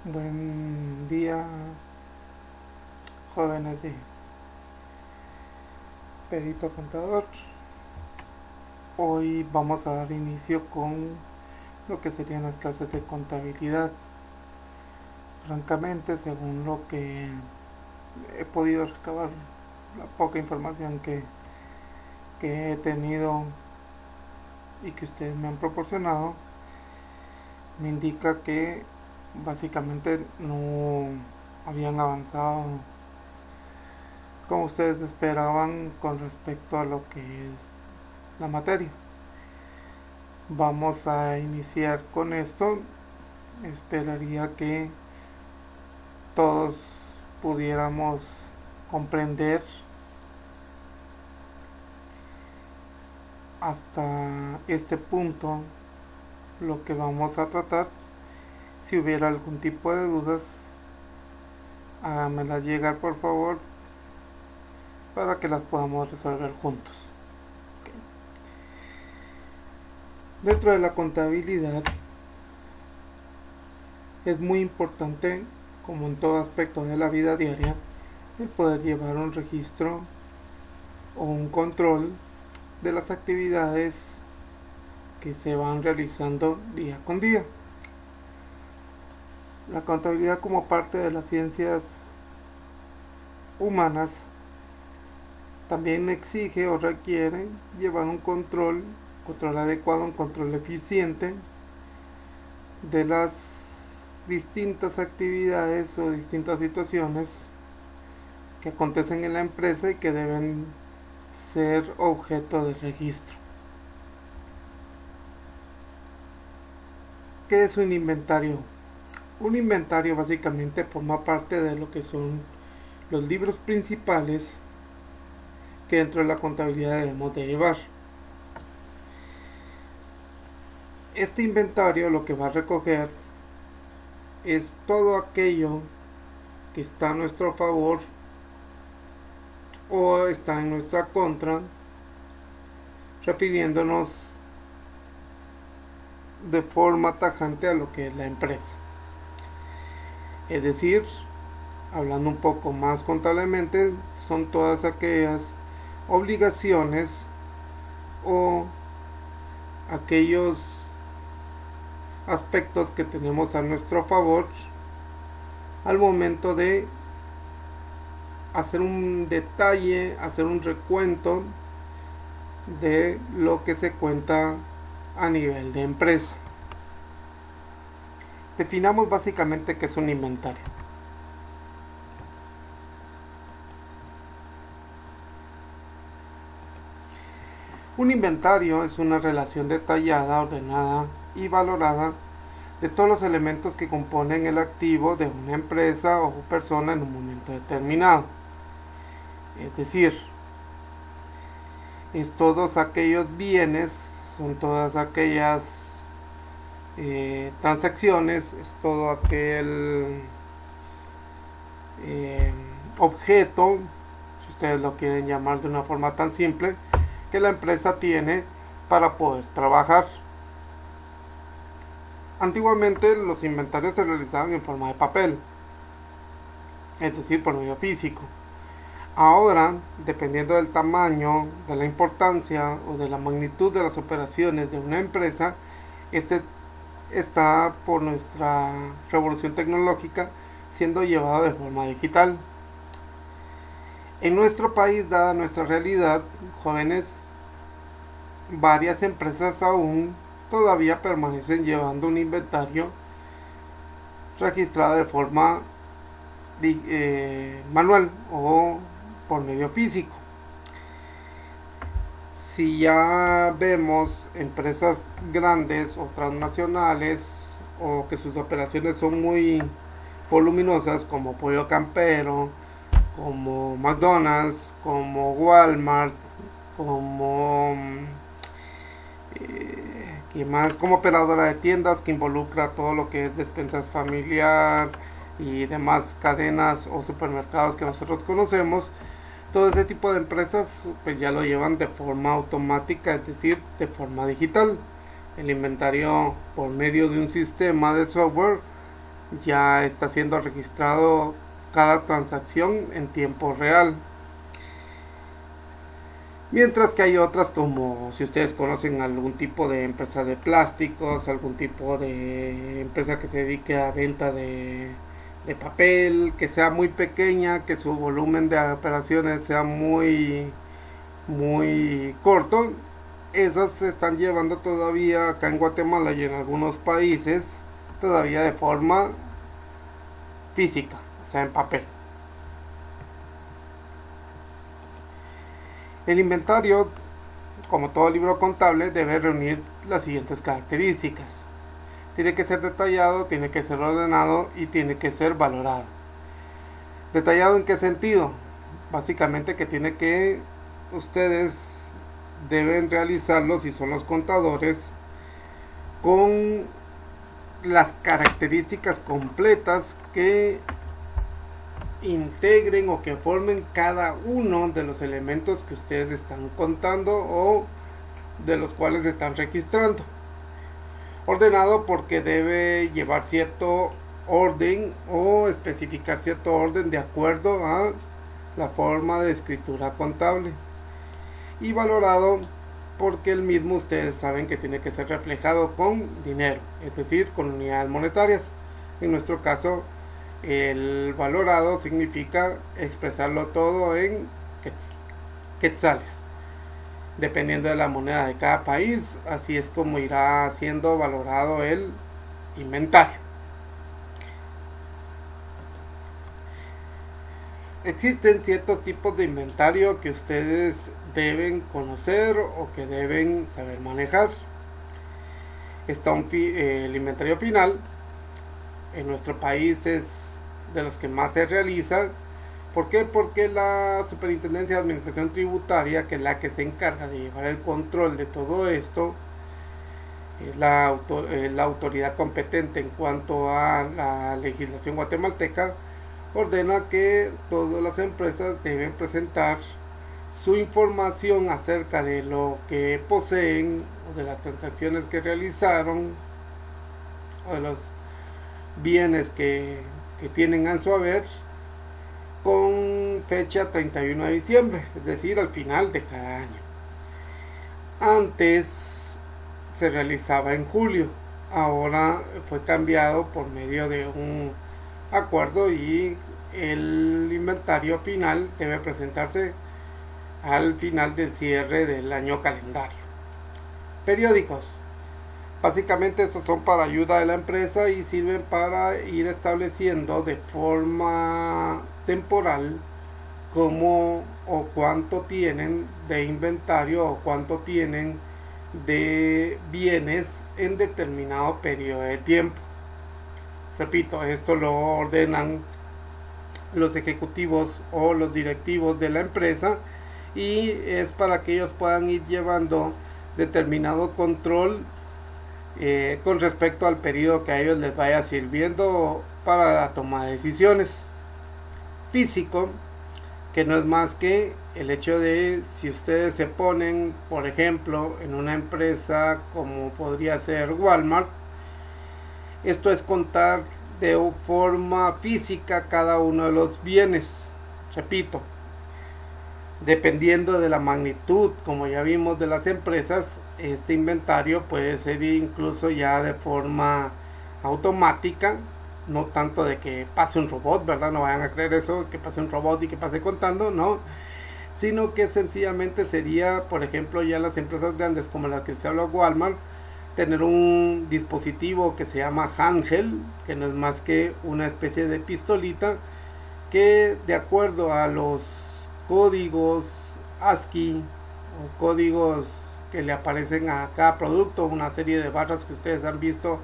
Buen día, jóvenes de Perito Contador. Hoy vamos a dar inicio con lo que serían las clases de contabilidad. Francamente, según lo que he podido recabar, la poca información que he tenido y que ustedes me han proporcionado, me indica que básicamente no habían avanzado como ustedes esperaban con respecto a lo que es la materia. Vamos a iniciar con esto. Esperaría que todos pudiéramos comprender hasta este punto lo que vamos a tratar. Si hubiera algún tipo de dudas, háganmelas llegar por favor para que las podamos resolver juntos. Dentro de la contabilidad es muy importante, como en todo aspecto de la vida diaria, el poder llevar un registro o un control de las actividades que se van realizando día con día. La contabilidad, como parte de las ciencias humanas, también exige o requiere llevar un control adecuado, un control eficiente de las distintas actividades o distintas situaciones que acontecen en la empresa y que deben ser objeto de registro. ¿Qué es un inventario? Un inventario básicamente forma parte de lo que son los libros principales que dentro de la contabilidad debemos de llevar. Este inventario lo que va a recoger es todo aquello que está a nuestro favor o está en nuestra contra, refiriéndonos de forma tajante a lo que es la empresa. Es decir, hablando un poco más contablemente, son todas aquellas obligaciones o aquellos aspectos que tenemos a nuestro favor al momento de hacer un detalle, hacer un recuento de lo que se cuenta a nivel de empresa. Definamos básicamente qué es un inventario. Un inventario es una relación detallada, ordenada y valorada de todos los elementos que componen el activo de una empresa o persona en un momento determinado. Es decir, es todos aquellos bienes, son todas aquellas transacciones, es todo aquel objeto, si ustedes lo quieren llamar de una forma tan simple, que la empresa tiene para poder trabajar. Antiguamente los inventarios se realizaban en forma de papel, es decir, por medio físico. Ahora, dependiendo del tamaño, de la importancia o de la magnitud de las operaciones de una empresa, este está, por nuestra revolución tecnológica, siendo llevado de forma digital. En nuestro país, dada nuestra realidad, jóvenes, varias empresas aún todavía permanecen llevando un inventario registrado de forma manual o por medio físico. Si ya vemos empresas grandes o transnacionales o que sus operaciones son muy voluminosas, como Pollo Campero, como McDonald's, como Walmart, como como operadora de tiendas que involucra todo lo que es despensas familiar y demás cadenas o supermercados que nosotros conocemos, todo ese tipo de empresas pues ya lo llevan de forma automática, es decir, de forma digital. El inventario, por medio de un sistema de software, ya está siendo registrado cada transacción en tiempo real. Mientras que hay otras, como si ustedes conocen algún tipo de empresa de plásticos, algún tipo de empresa que se dedique a venta de papel, que sea muy pequeña, que su volumen de operaciones sea muy corto, esos se están llevando todavía acá en Guatemala y en algunos países todavía de forma física, o sea, en papel. El inventario, como todo libro contable, debe reunir las siguientes características. Tiene que ser detallado, tiene que ser ordenado y tiene que ser valorado. ¿Detallado en qué sentido? Básicamente que tiene que ustedes deben realizarlo, si son los contadores, con las características completas que integren o que formen cada uno de los elementos que ustedes están contando o de los cuales están registrando. Ordenado porque debe llevar cierto orden o especificar cierto orden de acuerdo a la forma de escritura contable. Y valorado porque el mismo ustedes saben que tiene que ser reflejado con dinero, es decir, con unidades monetarias. En nuestro caso, el valorado significa expresarlo todo en quetzales. Dependiendo de la moneda de cada país, así es como irá siendo valorado el inventario. Existen ciertos tipos de inventario que ustedes deben conocer o que deben saber manejar. Está el inventario final. En nuestro país es de los que más se realiza. ¿Por qué? Porque la Superintendencia de Administración Tributaria, que es la que se encarga de llevar el control de todo esto, es la autoridad competente en cuanto a la legislación guatemalteca, ordena que todas las empresas deben presentar su información acerca de lo que poseen o de las transacciones que realizaron o de los bienes que tienen a su haber con fecha 31 de diciembre, es decir, al final de cada año. Antes se realizaba en julio, ahora fue cambiado por medio de un acuerdo y el inventario final debe presentarse al final del cierre del año calendario. Periódicos. Básicamente estos son para ayuda de la empresa y sirven para ir estableciendo de forma temporal cómo o cuánto tienen de inventario o cuánto tienen de bienes en determinado periodo de tiempo. Repito, esto lo ordenan los ejecutivos o los directivos de la empresa y es para que ellos puedan ir llevando determinado control con respecto al periodo que a ellos les vaya sirviendo para la toma de decisiones. Físico, que no es más que el hecho de si ustedes se ponen, por ejemplo, en una empresa como podría ser Walmart, esto es contar de forma física cada uno de los bienes. Repito, dependiendo de la magnitud, como ya vimos, de las empresas, este inventario puede ser incluso ya de forma automática, no tanto de que pase un robot, ¿verdad? No vayan a creer eso, que pase un robot y que pase contando, no, sino que sencillamente sería, por ejemplo, ya las empresas grandes como las que se habla Walmart, tener un dispositivo que se llama handheld, que no es más que una especie de pistolita que, de acuerdo a los códigos ASCII o códigos que le aparecen a cada producto, una serie de barras que ustedes han visto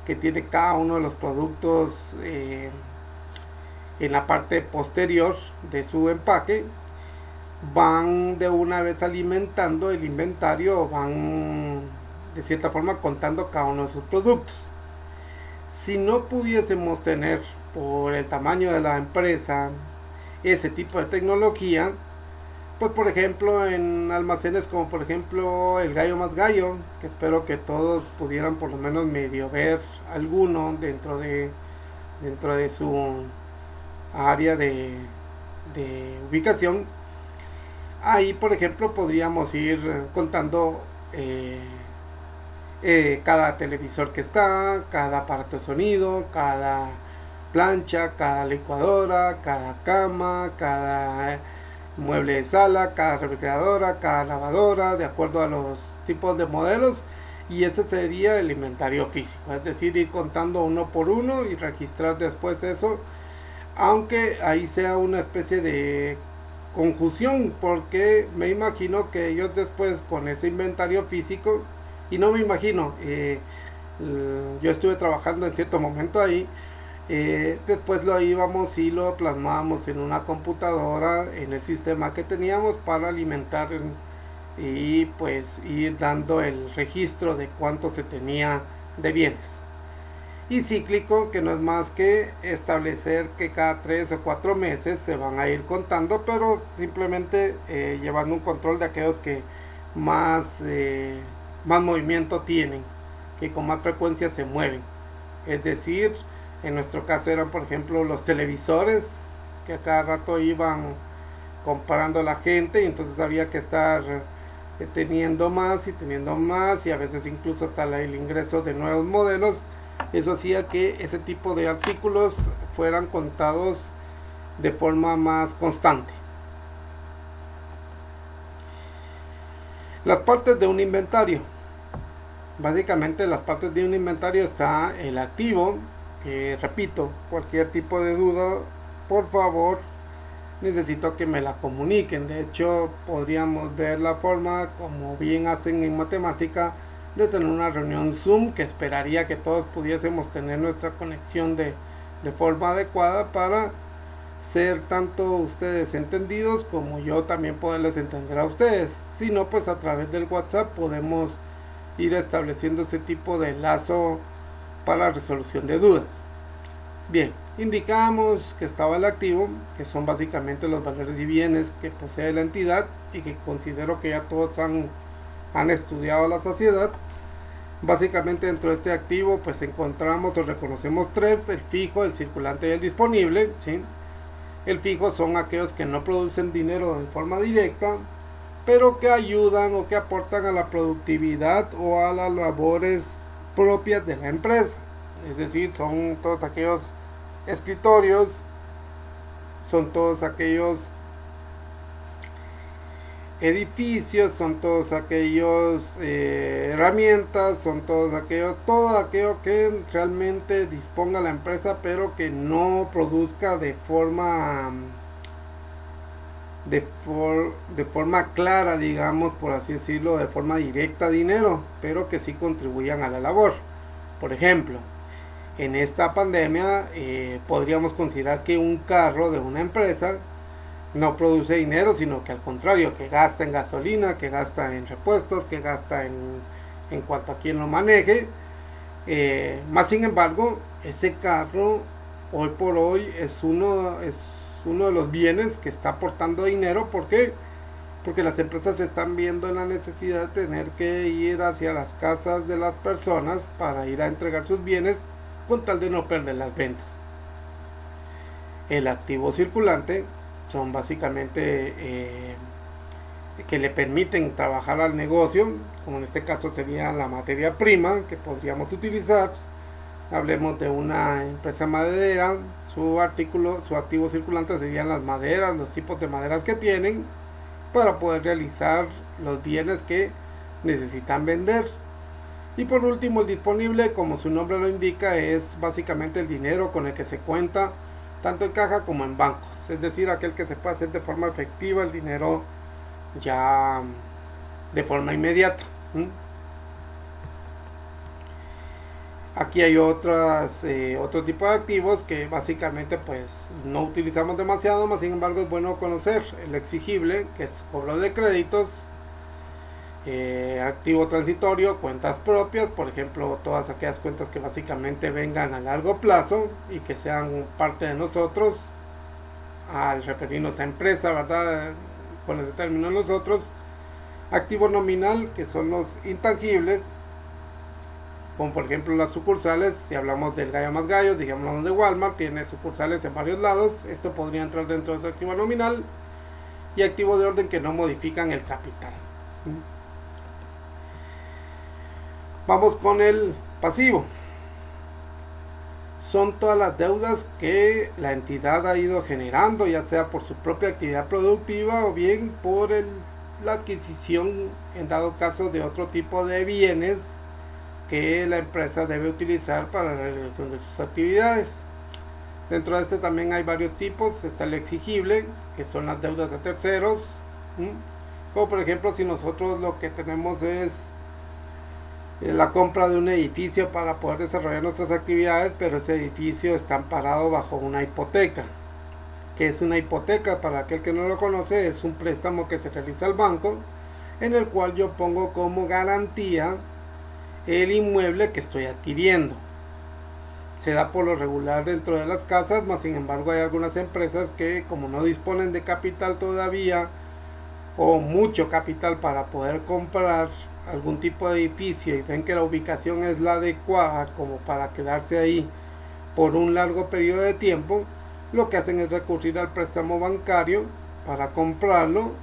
que tiene cada uno de los productos en la parte posterior de su empaque, van de una vez alimentando el inventario, van de cierta forma contando cada uno de sus productos. Si no pudiésemos tener, por el tamaño de la empresa, ese tipo de tecnología, pues por ejemplo en almacenes como por ejemplo el Gallo Más Gallo, que espero que todos pudieran por lo menos medio ver alguno dentro de dentro de su área de ubicación. Ahí, por ejemplo, podríamos ir contando cada televisor que está, cada aparato de sonido, cada plancha, cada licuadora, cada cama, cada mueble de sala, cada refrigeradora, cada lavadora, de acuerdo a los tipos de modelos. Y ese sería el inventario físico, es decir, ir contando uno por uno y registrar después eso, aunque ahí sea una especie de confusión, porque me imagino que ellos después con ese inventario físico, y no me imagino, yo estuve trabajando en cierto momento ahí, después lo íbamos y lo plasmábamos en una computadora, en el sistema que teníamos para alimentar y pues ir dando el registro de cuánto se tenía de bienes. Y cíclico, que no es más que establecer que cada 3 o 4 meses se van a ir contando, pero simplemente llevando un control de aquellos que más movimiento tienen, que con más frecuencia se mueven. Es decir, en nuestro caso eran, por ejemplo, los televisores, que a cada rato iban comprando la gente, y entonces había que estar teniendo más y a veces incluso hasta el ingreso de nuevos modelos. Eso hacía que ese tipo de artículos fueran contados de forma más constante. Las partes de un inventario. Básicamente las partes de un inventario está el activo, que repito, cualquier tipo de duda, por favor, necesito que me la comuniquen. De hecho, podríamos ver la forma, como bien hacen en matemática, de tener una reunión Zoom, que esperaría que todos pudiésemos tener nuestra conexión de forma adecuada para ser tanto ustedes entendidos como yo también poderles entender a ustedes. Si no, pues a través del WhatsApp podemos ir estableciendo ese tipo de lazo para la resolución de dudas. Bien, indicamos que estaba el activo, que son básicamente los valores y bienes que posee la entidad y que considero que ya todos han estudiado a la saciedad. Básicamente dentro de este activo pues encontramos o reconocemos tres: el fijo, el circulante y el disponible, ¿sí? El fijo son aquellos que no producen dinero de forma directa, pero que ayudan o que aportan a la productividad o a las labores propias de la empresa. Es decir, son todos aquellos escritorios, son todos aquellos edificios, son todos aquellos herramientas, son todo aquello que realmente disponga la empresa, pero que no produzca de forma clara, digamos, por así decirlo, de forma directa dinero, pero que sí contribuyan a la labor. Por ejemplo, en esta pandemia podríamos considerar que un carro de una empresa no produce dinero, sino que al contrario, que gasta en gasolina, que gasta en repuestos, que gasta en cuanto a quien lo maneje. Más sin embargo, ese carro hoy por hoy es uno de los bienes que está aportando dinero. ¿Por qué? Porque las empresas están viendo la necesidad de tener que ir hacia las casas de las personas para ir a entregar sus bienes con tal de no perder las ventas. El activo circulante son básicamente que le permiten trabajar al negocio, como en este caso sería la materia prima que podríamos utilizar. Hablemos de una empresa maderera, su activo circulante serían las maderas, los tipos de maderas que tienen para poder realizar los bienes que necesitan vender. Y por último, el disponible, como su nombre lo indica, es básicamente el dinero con el que se cuenta tanto en caja como en bancos, es decir, aquel que se puede hacer de forma efectiva, el dinero ya de forma inmediata. Aquí hay otro tipo de activos que básicamente pues no utilizamos demasiado, más sin embargo es bueno conocer: el exigible, que es cobro de créditos, activo transitorio, cuentas propias, por ejemplo, todas aquellas cuentas que básicamente vengan a largo plazo y que sean parte de nosotros, al referirnos a empresa, ¿verdad? Con ese término nosotros. Activo nominal, que son los intangibles, como por ejemplo las sucursales. Si hablamos del gallo más gallo, digamos de Walmart, tiene sucursales en varios lados. Esto podría entrar dentro de su activo nominal. Y activo de orden que no modifican el capital. Vamos con el pasivo. Son todas las deudas que la entidad ha ido generando, ya sea por su propia actividad productiva o bien por la adquisición, en dado caso, de otro tipo de bienes que la empresa debe utilizar para la realización de sus actividades. Dentro de este también hay varios tipos. Está el exigible, que son las deudas de terceros, como por ejemplo si nosotros lo que tenemos es la compra de un edificio para poder desarrollar nuestras actividades, pero ese edificio está amparado bajo una hipoteca. ¿Qué es una hipoteca? Para aquel que no lo conoce, es un préstamo que se realiza al banco, en el cual yo pongo como garantía el inmueble que estoy adquiriendo. Se da por lo regular dentro de las casas, mas sin embargo hay algunas empresas que, como no disponen de capital todavía, o mucho capital para poder comprar algún tipo de edificio y ven que la ubicación es la adecuada como para quedarse ahí por un largo periodo de tiempo, lo que hacen es recurrir al préstamo bancario para comprarlo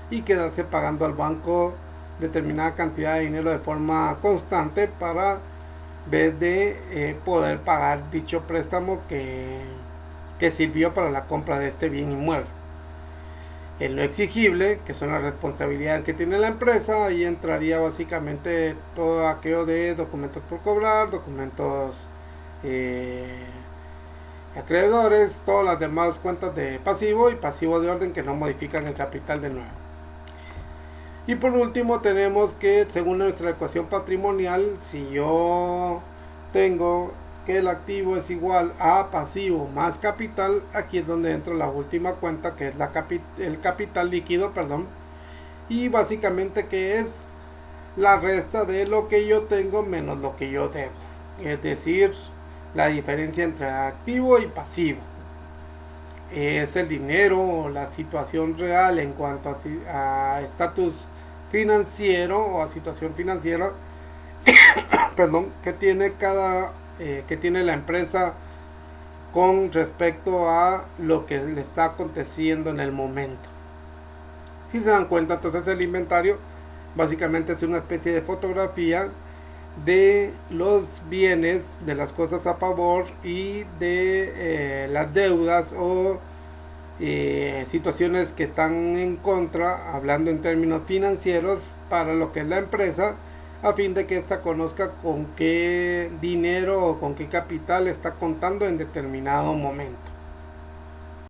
y quedarse pagando al banco determinada cantidad de dinero de forma constante para ver de poder pagar dicho préstamo que sirvió para la compra de este bien inmueble. En lo exigible, que son las responsabilidades que tiene la empresa, ahí entraría básicamente todo aquello de documentos por cobrar, documentos acreedores, todas las demás cuentas de pasivo y pasivo de orden que no modifican el capital de nuevo. Y por último tenemos que, según nuestra ecuación patrimonial, si yo tengo que el activo es igual a pasivo más capital, aquí es donde entra la última cuenta, que es el capital líquido, y básicamente que es la resta de lo que yo tengo menos lo que yo debo, es decir, la diferencia entre activo y pasivo. Es el dinero o la situación real en cuanto a estatus financiero o a situación financiera que tiene que tiene la empresa con respecto a lo que le está aconteciendo en el momento. Si se dan cuenta, entonces el inventario básicamente es una especie de fotografía de los bienes, de las cosas a favor y de las deudas o situaciones que están en contra, hablando en términos financieros, para lo que es la empresa, a fin de que ésta conozca con qué dinero o con qué capital está contando en determinado momento.